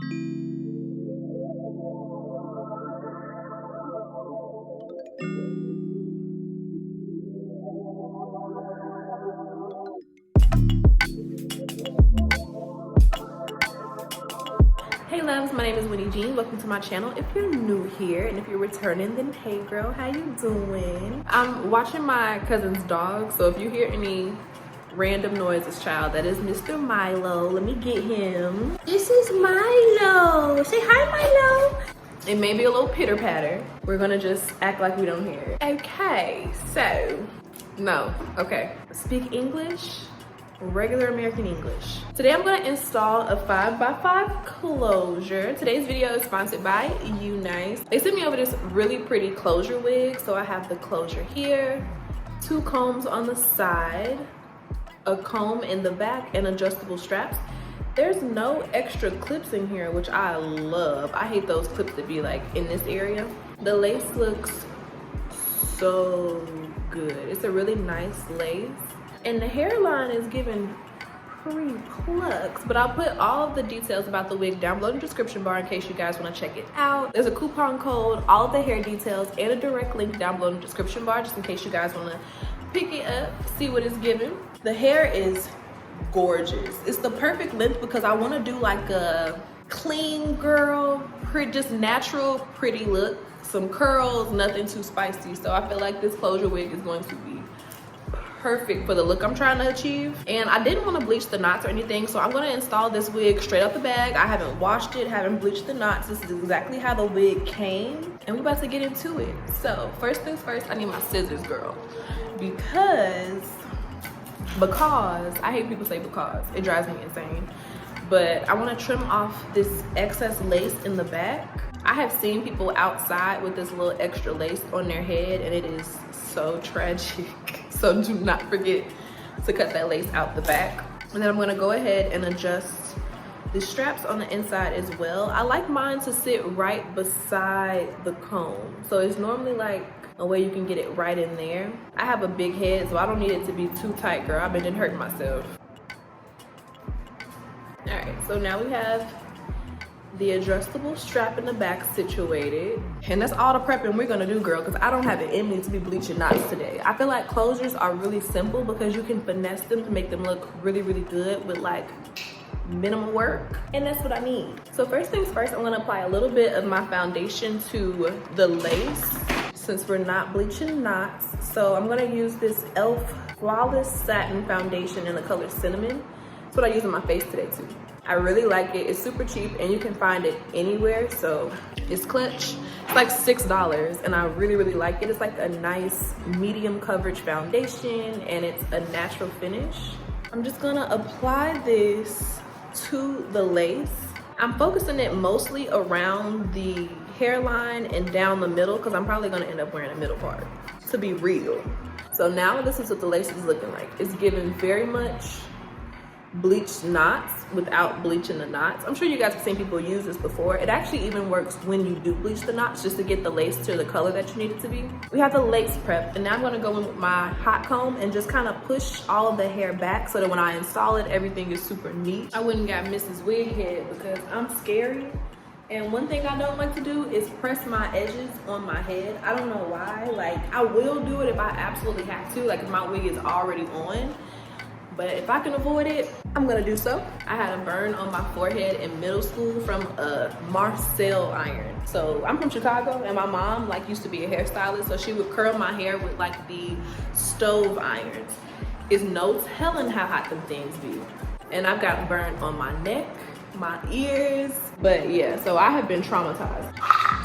Hey loves, my name is Wynne. Welcome to my channel. If you're new here and if you're returning, then hey girl, how you doing? I'm watching my cousin's dog, so if you hear any random noises, child, that is Mr. Milo. Let me get him. This is Milo. Say hi, Milo. It may be a little pitter patter. We're gonna just act like we don't hear it. Okay, so, no, okay. Speak English. Regular American English. Today I'm going to install a 5x5 closure. Today's video is sponsored by Unice. They sent me over this really pretty closure wig. So I have the closure here, 2 combs on the side, a comb in the back, and adjustable straps. There's no extra clips in here, which I love. I hate those clips that be like in this area. The lace looks so good. It's a really nice lace. And the hairline is giving pretty plucks, but I'll put all of the details about the wig down below in the description bar in case you guys want to check it out. There's a coupon code, all of the hair details, and a direct link down below in the description bar just in case you guys want to pick it up, see what it's giving. The hair is gorgeous. It's the perfect length because I want to do like a clean girl, just natural, pretty look. Some curls, nothing too spicy. So I feel like this closure wig is going to be perfect for the look I'm trying to achieve. And I didn't want to bleach the knots or anything, so I'm going to install this wig straight out the bag. I haven't washed it, haven't bleached the knots. This is exactly how the wig came, and we're about to get into it. So first things first, I need my scissors, girl, because I hate people say because, it drives me insane, but I want to trim off this excess lace in the back. I have seen people outside with this little extra lace on their head, and it is so tragic. So do not forget to cut that lace out the back. And then I'm gonna go ahead and adjust the straps on the inside as well. I like mine to sit right beside the comb. So it's normally like a way you can get it right in there. I have a big head, so I don't need it to be too tight, girl. I've been hurting myself. All right, so now we have the adjustable strap in the back situated, and that's all the prepping we're gonna do, girl, because I don't have it in me to be bleaching knots today. I feel like closures are really simple because you can finesse them to make them look really, really good with like minimal work, and that's what I need. So first things first, I'm gonna apply a little bit of my foundation to the lace since we're not bleaching knots. So I'm gonna use this e.l.f. Flawless Satin Foundation in the color Cinnamon. That's what I use on my face today too. I really like it. It's super cheap and you can find it anywhere, so it's clutch. It's like $6 and I really, really like it. It's like a nice medium coverage foundation and it's a natural finish. I'm just gonna apply this to the lace. I'm focusing it mostly around the hairline and down the middle because I'm probably gonna end up wearing a middle part, to be real. So now this is what the lace is looking like. It's giving very much bleached knots without bleaching the knots. I'm sure you guys have seen people use this before. It actually even works when you do bleach the knots just to get the lace to the color that you need it to be. We have the lace prep, and now I'm gonna go in with my hot comb and just kind of push all of the hair back so that when I install it, everything is super neat. I wouldn't got Mrs. Wig head because I'm scary. And one thing I don't like to do is press my edges on my head. I don't know why. Like, I will do it if I absolutely have to, like if my wig is already on. But if I can avoid it, I'm gonna do so. I had a burn on my forehead in middle school from a Marcel iron. So I'm from Chicago and my mom like used to be a hairstylist, so she would curl my hair with like the stove irons. It's no telling how hot them things be. And I've got burn on my neck, my ears, but yeah, so I have been traumatized.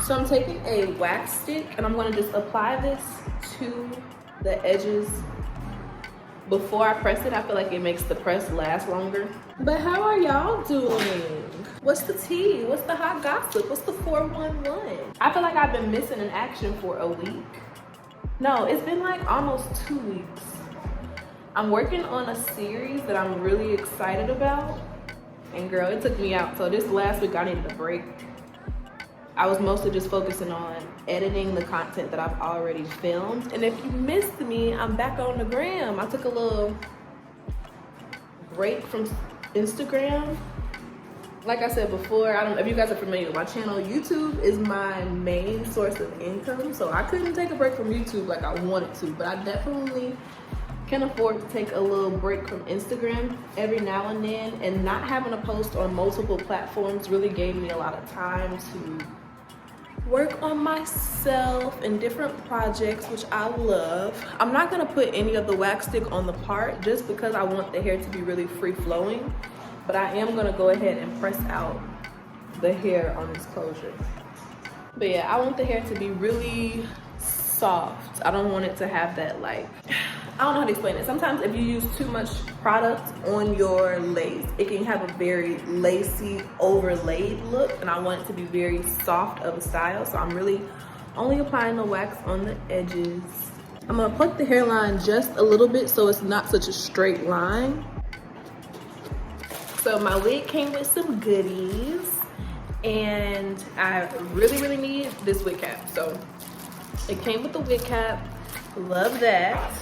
So I'm taking a wax stick and I'm gonna just apply this to the edges. Before I press it, I feel like it makes the press last longer. But how are y'all doing? What's the tea? What's the hot gossip? What's the 411? I feel like I've been missing in action for a week. No, it's been like almost 2 weeks. I'm working on a series that I'm really excited about. And girl, it took me out. So this last week I needed a break. I was mostly just focusing on editing the content that I've already filmed. And if you missed me, I'm back on the gram. I took a little break from Instagram Like I said before, I don't know if you guys are familiar with my channel. YouTube is my main source of income, so I couldn't take a break from YouTube like I wanted to, but I definitely can afford to take a little break from Instagram every now and then, and not having to post on multiple platforms really gave me a lot of time to work on myself and different projects, which I love. I'm not gonna put any of the wax stick on the part just because I want the hair to be really free flowing, but I am gonna go ahead and press out the hair on this closure. But yeah, I want the hair to be really soft. I don't want it to have that, like, I don't know how to explain it. Sometimes if you use too much product on your lace, it can have a very lacy, overlaid look, and I want it to be very soft of a style. So I'm really only applying the wax on the edges. I'm gonna pluck the hairline just a little bit so it's not such a straight line. So my wig came with some goodies, and I really need this wig cap. So it came with the wig cap, love that.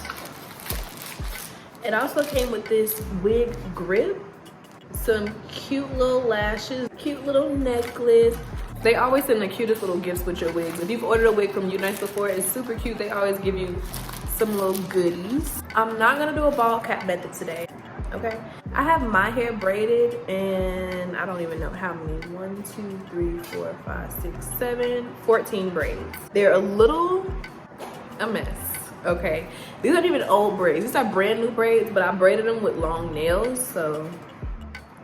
It also came with this wig grip, some cute little lashes, cute little necklace. They always send the cutest little gifts with your wigs. If you've ordered a wig from Unice before, it's super cute. They always give you some little goodies. I'm not gonna do a ball cap method today, okay? I have my hair braided, and I don't even know how many. 1, 2, 3, 4, 5, 6, 7, 14 braids. They're a mess. Okay, these aren't even old braids. These are brand new braids, but I braided them with long nails, so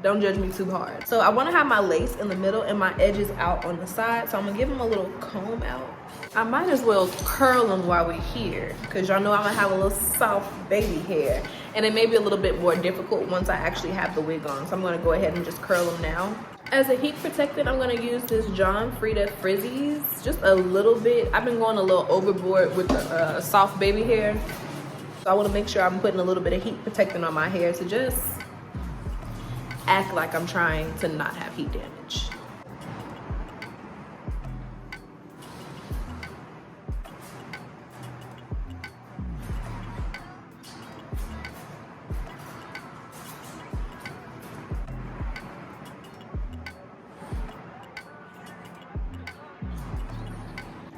don't judge me too hard. So I want to have my lace in the middle and my edges out on the side, so I'm gonna give them a little comb out. I might as well curl them while we're here, because y'all know I'm gonna have a little soft baby hair, and it may be a little bit more difficult once I actually have the wig on, so I'm gonna go ahead and just curl them now. As a heat protectant, I'm gonna use this Frieda Frizz-Ease, just a little bit. I've been going a little overboard with the soft baby hair. So I wanna make sure I'm putting a little bit of heat protectant on my hair to just act like I'm trying to not have heat damage.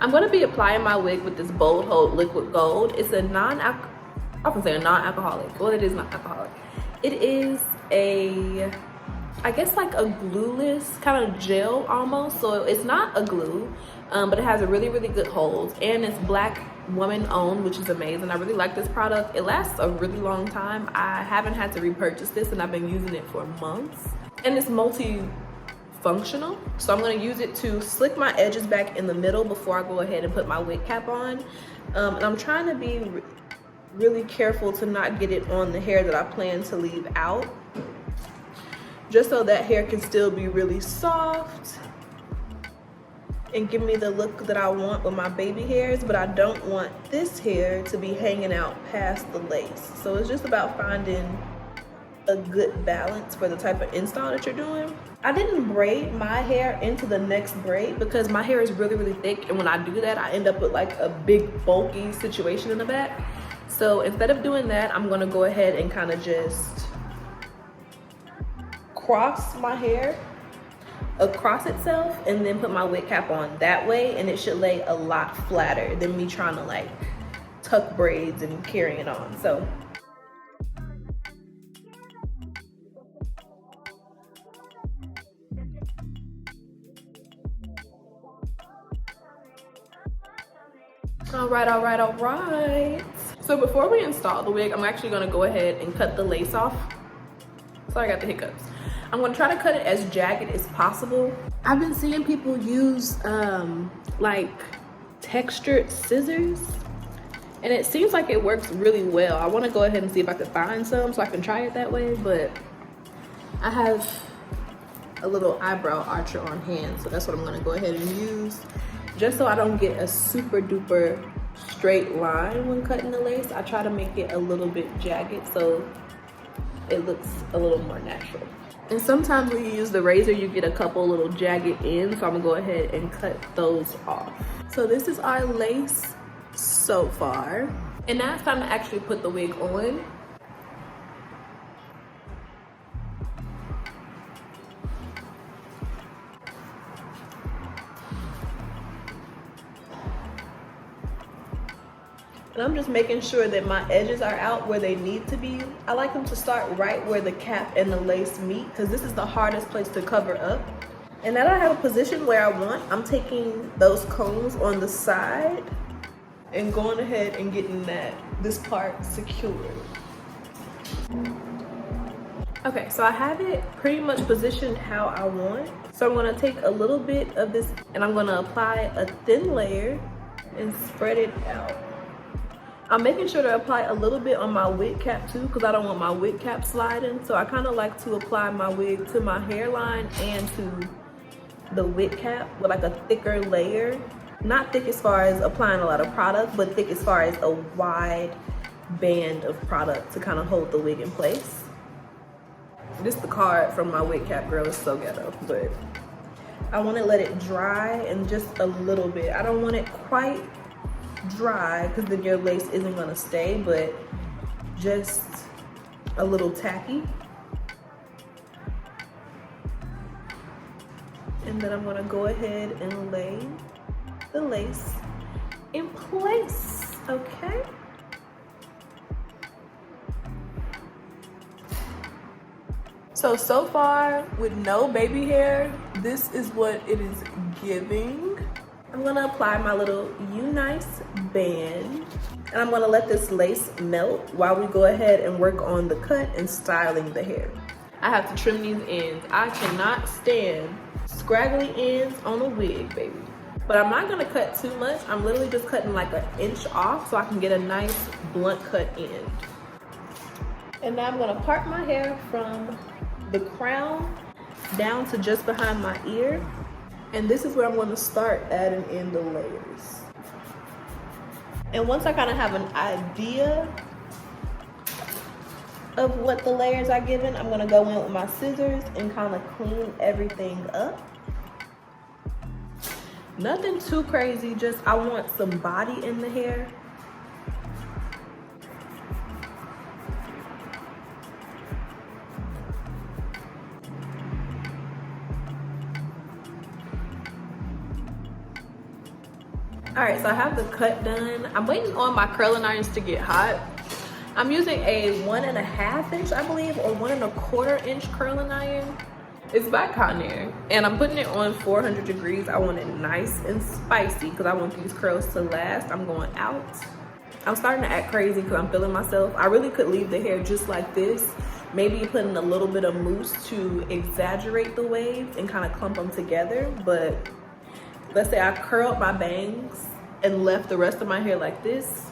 I'm gonna be applying my wig with this Bold Hold Liquid Gold. It's a non-alcoholic. Well, it is not alcoholic. It is I guess like a glueless kind of gel almost. So it's not a glue, but it has a really good hold, and it's Black woman owned, which is amazing. I really like this product. It lasts a really long time. I haven't had to repurchase this, and I've been using it for months, and it's functional. So I'm going to use it to slick my edges back in the middle before I go ahead and put my wig cap on. And I'm trying to be really careful to not get it on the hair that I plan to leave out, just so that hair can still be really soft and give me the look that I want with my baby hairs, but I don't want this hair to be hanging out past the lace. So it's just about finding a good balance for the type of install that you're doing. I didn't braid my hair into the next braid because my hair is really thick, and when I do that I end up with like a big bulky situation in the back. So instead of doing that, I'm gonna go ahead and kind of just cross my hair across itself and then put my wig cap on that way, and it should lay a lot flatter than me trying to like tuck braids and carrying on. So all right. So before we install the wig, I'm actually gonna go ahead and cut the lace off. Sorry, I got the hiccups. I'm gonna try to cut it as jagged as possible. I've been seeing people use like textured scissors, and it seems like it works really well. I wanna go ahead and see if I can find some so I can try it that way, but I have a little eyebrow archer on hand, so that's what I'm gonna go ahead and use. Just so I don't get a super duper straight line when cutting the lace, I try to make it a little bit jagged so it looks a little more natural. And sometimes when you use the razor, you get a couple little jagged ends, so I'm gonna go ahead and cut those off. So this is our lace so far. And now it's time to actually put the wig on. And I'm just making sure that my edges are out where they need to be. I like them to start right where the cap and the lace meet, because this is the hardest place to cover up. And now that I have a position where I want, I'm taking those combs on the side and going ahead and getting this part secured. Okay, so I have it pretty much positioned how I want. So I'm gonna take a little bit of this and I'm gonna apply a thin layer and spread it out. I'm making sure to apply a little bit on my wig cap too, because I don't want my wig cap sliding. So I kind of like to apply my wig to my hairline and to the wig cap with like a thicker layer. Not thick as far as applying a lot of product, but thick as far as a wide band of product to kind of hold the wig in place. This is the card from my wig cap, girl. It's so ghetto, but I want to let it dry and just a little bit. I don't want it quite dry because then your lace isn't going to stay, but just a little tacky. And then I'm going to go ahead and lay the lace in place, okay? So far with no baby hair, this is what it is giving. I'm gonna apply my little Unice band and I'm gonna let this lace melt while we go ahead and work on the cut and styling the hair. I have to trim these ends. I cannot stand scraggly ends on a wig, baby. But I'm not gonna cut too much. I'm literally just cutting like an inch off so I can get a nice blunt cut end. And now I'm gonna part my hair from the crown down to just behind my ear. And this is where I'm gonna start adding in the layers. And once I kind of have an idea of what the layers are giving, I'm gonna go in with my scissors and kind of clean everything up. Nothing too crazy, just I want some body in the hair. All right, so I have the cut done. I'm waiting on my curling irons to get hot. I'm using a 1.5 inch, I believe, or 1.25 inch curling iron. It's by Conair, and I'm putting it on 400 degrees. I want it nice and spicy because I want these curls to last. I'm going out. I'm starting to act crazy because I'm feeling myself. I really could leave the hair just like this. Maybe putting a little bit of mousse to exaggerate the waves and kind of clump them together, but let's say I curled my bangs and left the rest of my hair like this,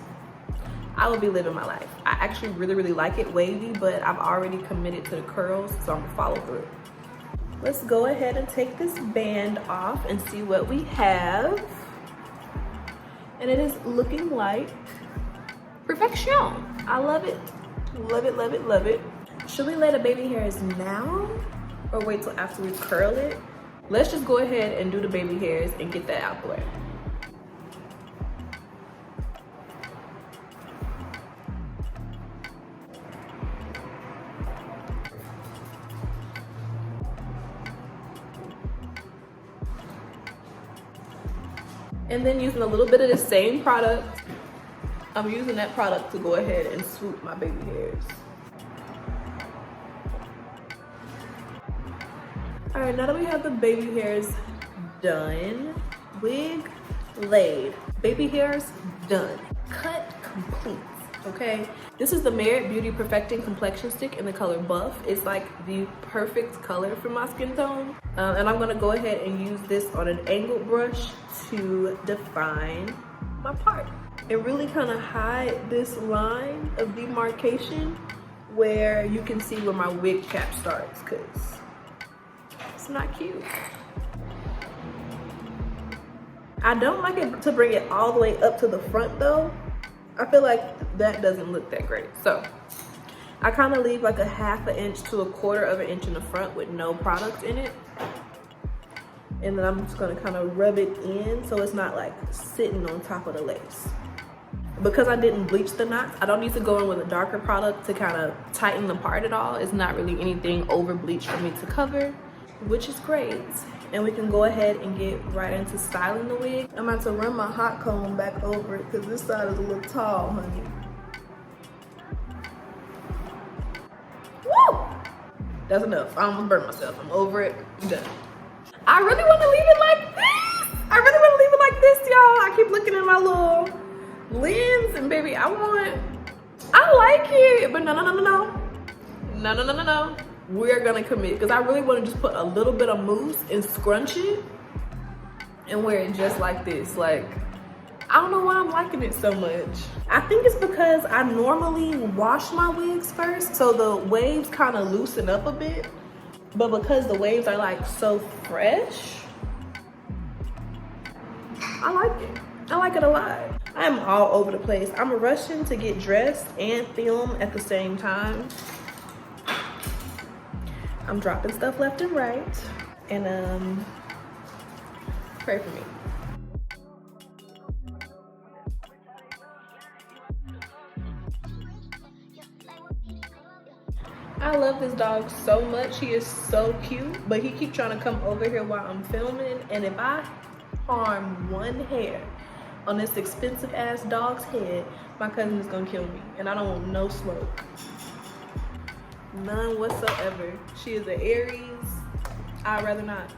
I would be living my life. I actually really like it wavy, but I've already committed to the curls, so I'm gonna follow through. Let's go ahead and take this band off and see what we have. And it is looking like perfection. I love it. Love it, love it, love it. Should we lay the baby hairs now or wait till after we curl it? Let's just go ahead and do the baby hairs and get that out the way. And then using a little bit of the same product, I'm using that product to go ahead and swoop my baby hairs. All right, now that we have the baby hairs done, wig laid, baby hairs done, cut complete, okay? This is the Merit Beauty Perfecting Complexion Stick in the color Buff. It's like the perfect color for my skin tone. And I'm gonna go ahead and use this on an angled brush to define my part. And really kind of hide this line of demarcation where you can see where my wig cap starts, because it's not cute. I don't like it to bring it all the way up to the front though. I feel like that doesn't look that great. So I kind of leave like a 1/2 inch to 1/4 inch in the front with no product in it. And then I'm just gonna kind of rub it in so it's not like sitting on top of the lace. Because I didn't bleach the knots, I don't need to go in with a darker product to kind of tighten the part at all. It's not really anything over bleached for me to cover, which is great. and we can go ahead and get right into styling the wig. I'm about to run my hot comb back over it because this side is a little tall, honey. Woo! That's enough. I almost burnt myself. I'm over it. I'm done. I really want to leave it like this. I really want to leave it like this, y'all. I keep looking at my little lens, and baby, I like it, but no. We're gonna commit because I really want to just put a little bit of mousse and scrunch it and wear it just like this. Like, I don't know why I'm liking it so much. I think it's because I normally wash my wigs first, so the waves kind of loosen up a bit. But because the waves are like so fresh, I like it. I like it a lot. I am all over the place. I'm rushing to get dressed and film at the same time. I'm dropping stuff left and right. And pray for me. I love this dog so much. He is so cute, but he keeps trying to come over here while I'm filming. And if I harm one hair on this expensive ass dog's head, my cousin is gonna kill me. And I don't want no smoke. None whatsoever. She is an Aries. I'd rather not.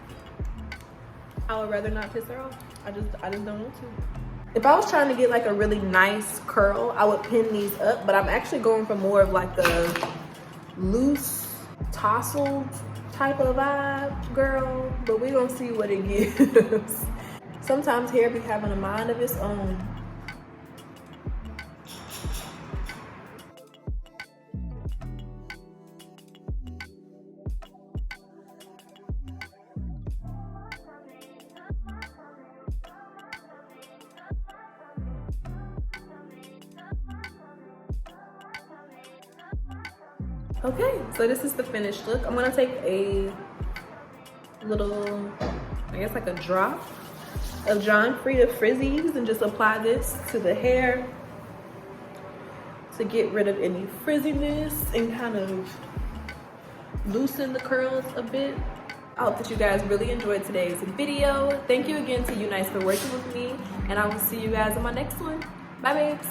I would rather not piss her off. I just don't want to. If I was trying to get like a really nice curl, I would pin these up, but I'm actually going for more of like a loose tousled type of vibe, girl. But we're gonna see what it gives. Sometimes hair be having a mind of its own. Okay, so this is the finished look. I'm gonna take a little, I guess like a drop of Frieda Frizz-Ease and just apply this to the hair to get rid of any frizziness and kind of loosen the curls a bit. I hope that you guys really enjoyed today's video. Thank you again to Unice for working with me, and I will see you guys in my next one. Bye, babes.